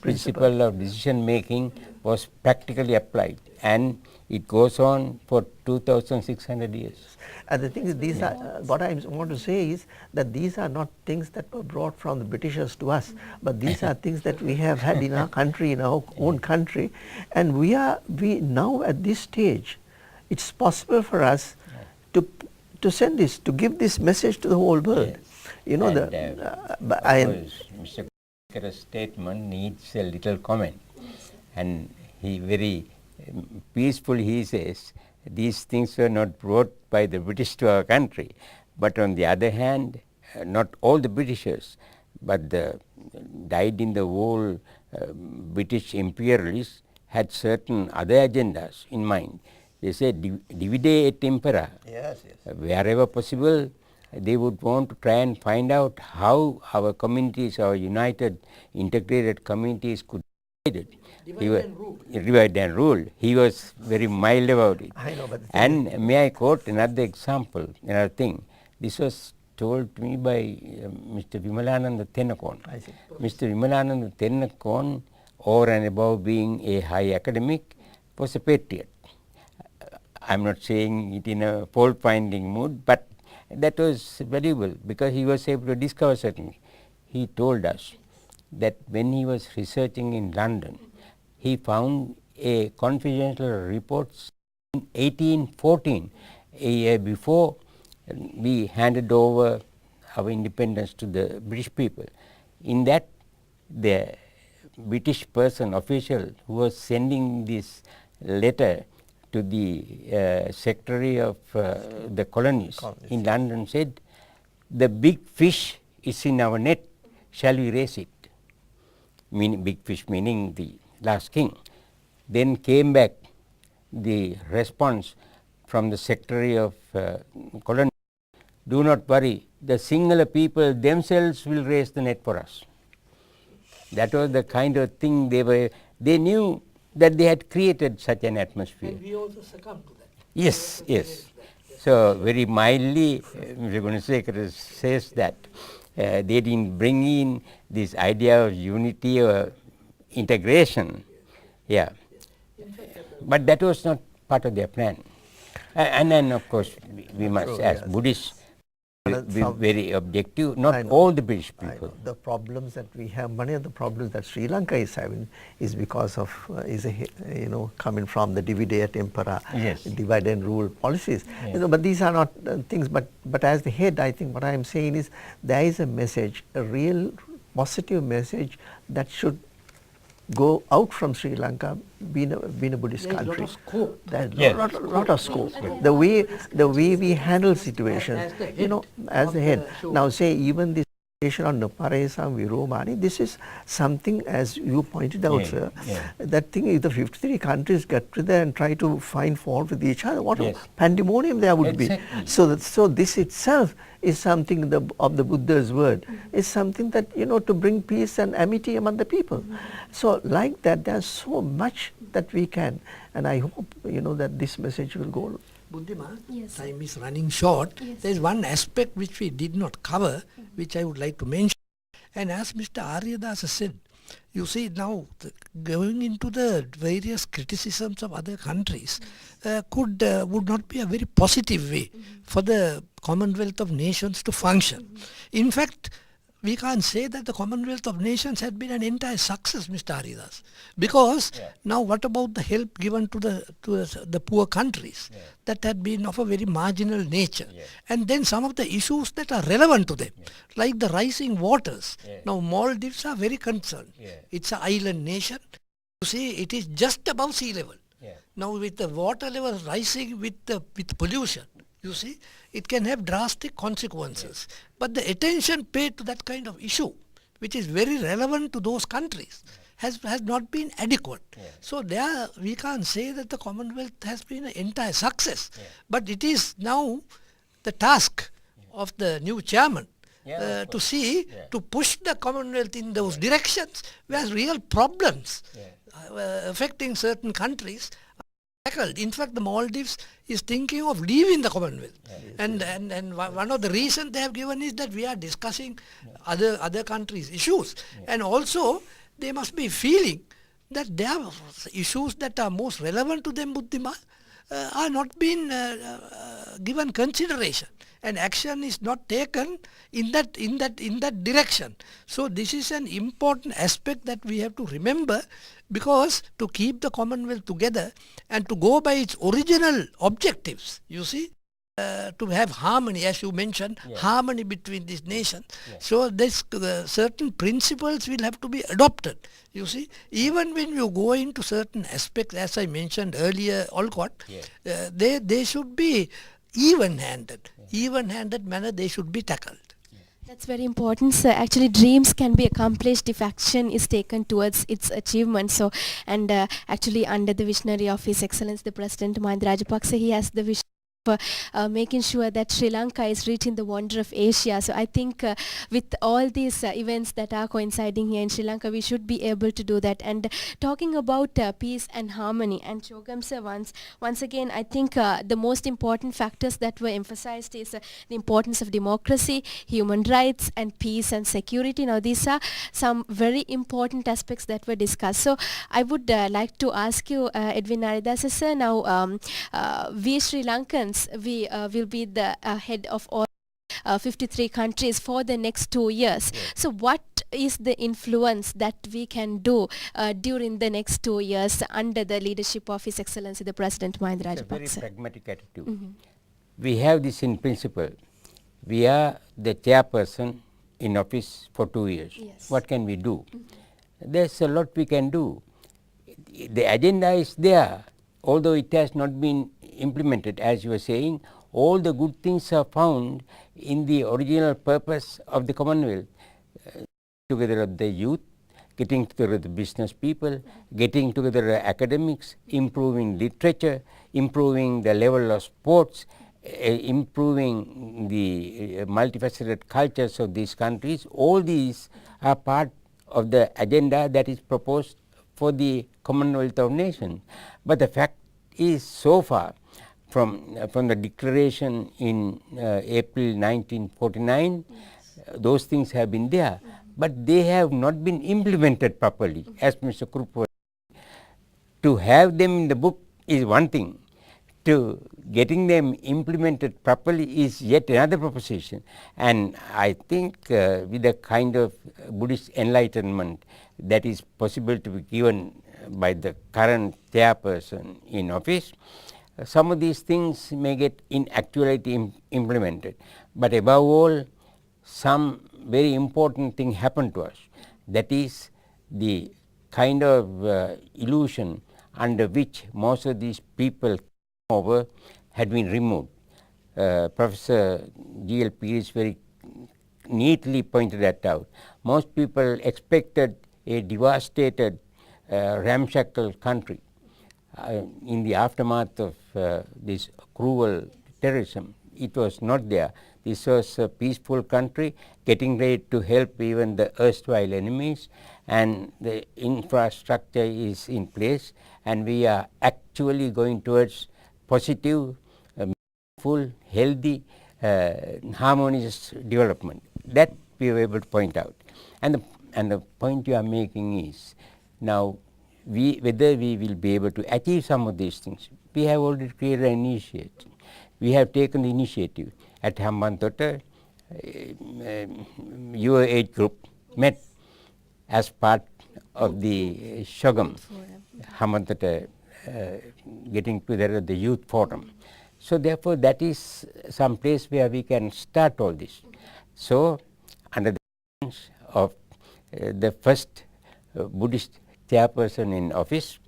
principle of decision making was practically applied, and it goes on for 2,600 years. And the thing is, these are what I want to say is that these are not things that were brought from the Britishers to us, but these are things that we have had in our country, in our own country, and we now at this stage, it's possible for us to send this, to give this message to the whole world. Mr. Kara's statement needs a little comment, and he very peacefully he says these things were not brought by the British to our country, but on the other hand, not all the Britishers, but the died in the war British imperialists had certain other agendas in mind. They said divide et impera. Yes. Wherever possible, they would want to try and find out how our communities, our united, integrated communities could be divide and rule. He was very mild about it. I know, but and may I quote another example, another thing. This was told to me by Mr. Vimalananda Tennakon. I see. Mr. Vimalananda Tennakon, over and above being a high academic, was a patriot. I'm not saying it in a fault-finding mood, but that was valuable because he was able to discover certain. He told us that when he was researching in London, he found a confidential report in 1814, a year before we handed over our independence to the British people. In that, the British person, official, who was sending this letter to the Secretary of the colonies in London said, the big fish is in our net, shall we raise it? Meaning big fish, meaning the last king. Then came back the response from the Secretary of colonies, do not worry, the Sinhala people themselves will raise the net for us. That was the kind of thing they knew that they had created such an atmosphere. And we also succumb to that. Yes. So very mildly, Mr. Gunasekara says that they didn't bring in this idea of unity or integration. Yeah. But that was not part of their plan. And then, of course, we must, True, as yes. Buddhists, And be some- very objective. I Not know. all the British I people. know. The problems that we have, many of the problems that Sri Lanka is having is because of, coming from the divide et impera, Yes. divide and rule policies. Yes. But these are not things, but as the head, I think what I am saying is there is a message, a real positive message that should go out from Sri Lanka, being a Buddhist There is country. lot of scope. There's Yes. lot of scope. The way we handle situations, As the as head the of head. the show. Now say even this situation on Naparesam Viromani, this is something, as you pointed out, Yeah, sir, yeah. that thing is the 53 countries get together and try to find fault with each other. What Yes. a pandemonium there would Exactly. be. So this itself is something of the Buddha's word, is something that, to bring peace and amity among the people. So like that, there's so much that we can, and I hope, that this message will go. Buddhima, Yes. time is running short. Yes. There is one aspect which we did not cover, which I would like to mention. And as Mr. Aryadasa said, you see now going into the various criticisms of other countries would not be a very positive way for the Commonwealth of Nations to function. In fact, we can't say that the Commonwealth of Nations had been an entire success, Mr. Haridas, because now what about the help given to the poor countries that had been of a very marginal nature, and then some of the issues that are relevant to them, like the rising waters. Now Maldives are very concerned. It's an island nation. You see, it is just above sea level. Now with the water level rising with pollution, you see, it can have drastic consequences. But the attention paid to that kind of issue, which is very relevant to those countries, has not been adequate. So there we can't say that the Commonwealth has been an entire success. But it is now the task of the new chairman to see, to push the Commonwealth in those directions where real problems affecting certain countries are tackled. In fact, the Maldives is thinking of leaving the Commonwealth. And one of the reasons they have given is that we are discussing other countries' issues. And also, they must be feeling that their issues that are most relevant to them, Buddhima, are not being given consideration, and action is not taken in that direction. So this is an important aspect that we have to remember, because to keep the Commonwealth together and to go by its original objectives, you see, to have harmony, as you mentioned, harmony between these nations. So this certain principles will have to be adopted. You see, even when you go into certain aspects, as I mentioned earlier, Olcott, they should be even-handed. Even-handed manner they should be tackled. That's very important, sir. Actually, dreams can be accomplished if action is taken towards its achievement. So, and actually, under the visionary of His Excellency the President Mahinda Rajapaksa, he has the vision for making sure that Sri Lanka is reaching the wonder of Asia. So I think with all these events that are coinciding here in Sri Lanka, we should be able to do that. And talking about peace and harmony, and Chogam sir, once again, I think the most important factors that were emphasized is the importance of democracy, human rights, and peace and security. Now these are some very important aspects that were discussed. So I would like to ask you, Edwin Aridasa sir, now we Sri Lankans, we will be the head of all 53 countries for the next 2 years. So what is the influence that we can do during the next 2 years under the leadership of His Excellency the President Mahinda It's a very Rajapaksa? pragmatic attitude. We have this in principle. We are the chairperson in office for 2 years. Yes. What can we do? There's a lot we can do. The agenda is there, although it has not been implemented. As you were saying, all the good things are found in the original purpose of the Commonwealth. Together of the youth, getting together the business people, getting together academics, improving literature, improving the level of sports, improving the multifaceted cultures of these countries. All these are part of the agenda that is proposed for the Commonwealth of Nations. But the fact is, so far, from the declaration in April 1949, those things have been there, but they have not been implemented properly, as Mr. Krupp was. To have them in the book is one thing. To getting them implemented properly is yet another proposition. And I think with the kind of Buddhist enlightenment that is possible to be given by the current chairperson in office, some of these things may get in actuality implemented. But above all, some very important thing happened to us. That is the kind of illusion under which most of these people over had been removed. Professor G.L. Pierce very neatly pointed that out. Most people expected a devastated, ramshackle country in the aftermath of this cruel terrorism. It was not there. This was a peaceful country getting ready to help even the erstwhile enemies, and the infrastructure is in place, and we are actually going towards positive, full, healthy, harmonious development. That we were able to point out. And the point you are making is, now whether we will be able to achieve some of these things. We have already created an initiative. We have taken the initiative. At Hambantota, your age group met as part of the Shogam Hambantota getting together the youth forum. So therefore, that is some place where we can start all this. So under the guidance of the first Buddhist chairperson in office,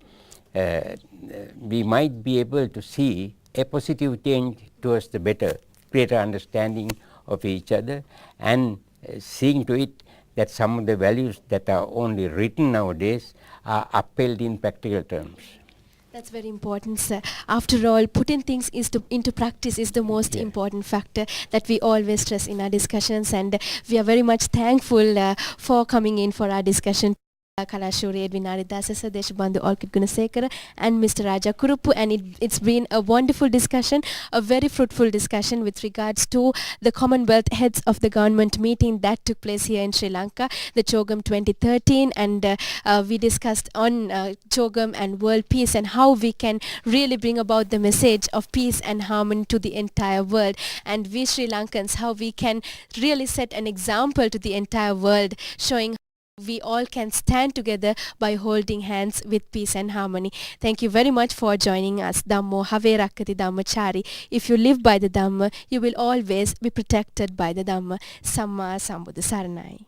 we might be able to see a positive change towards the better, greater understanding of each other, and seeing to it that some of the values that are only written nowadays are upheld in practical terms. That's very important, sir. After all, putting things into practice is the most important factor that we always stress in our discussions, and we are very much thankful for coming in for our discussion. Kalashuri Edvinari Dasasa, Deshabandhu Orchid Gunasekara and Mr. Raja Kuruppu, and it's been a wonderful discussion, a very fruitful discussion with regards to the Commonwealth Heads of the Government meeting that took place here in Sri Lanka, the CHOGM 2013, and we discussed on CHOGM and world peace and how we can really bring about the message of peace and harmony to the entire world, and we Sri Lankans, how we can really set an example to the entire world, showing we all can stand together by holding hands with peace and harmony. Thank you very much for joining us. Dhammo have rakkati dhammachari. If you live by the Dhamma, you will always be protected by the Dhamma. Samma Sambuddha Saranai.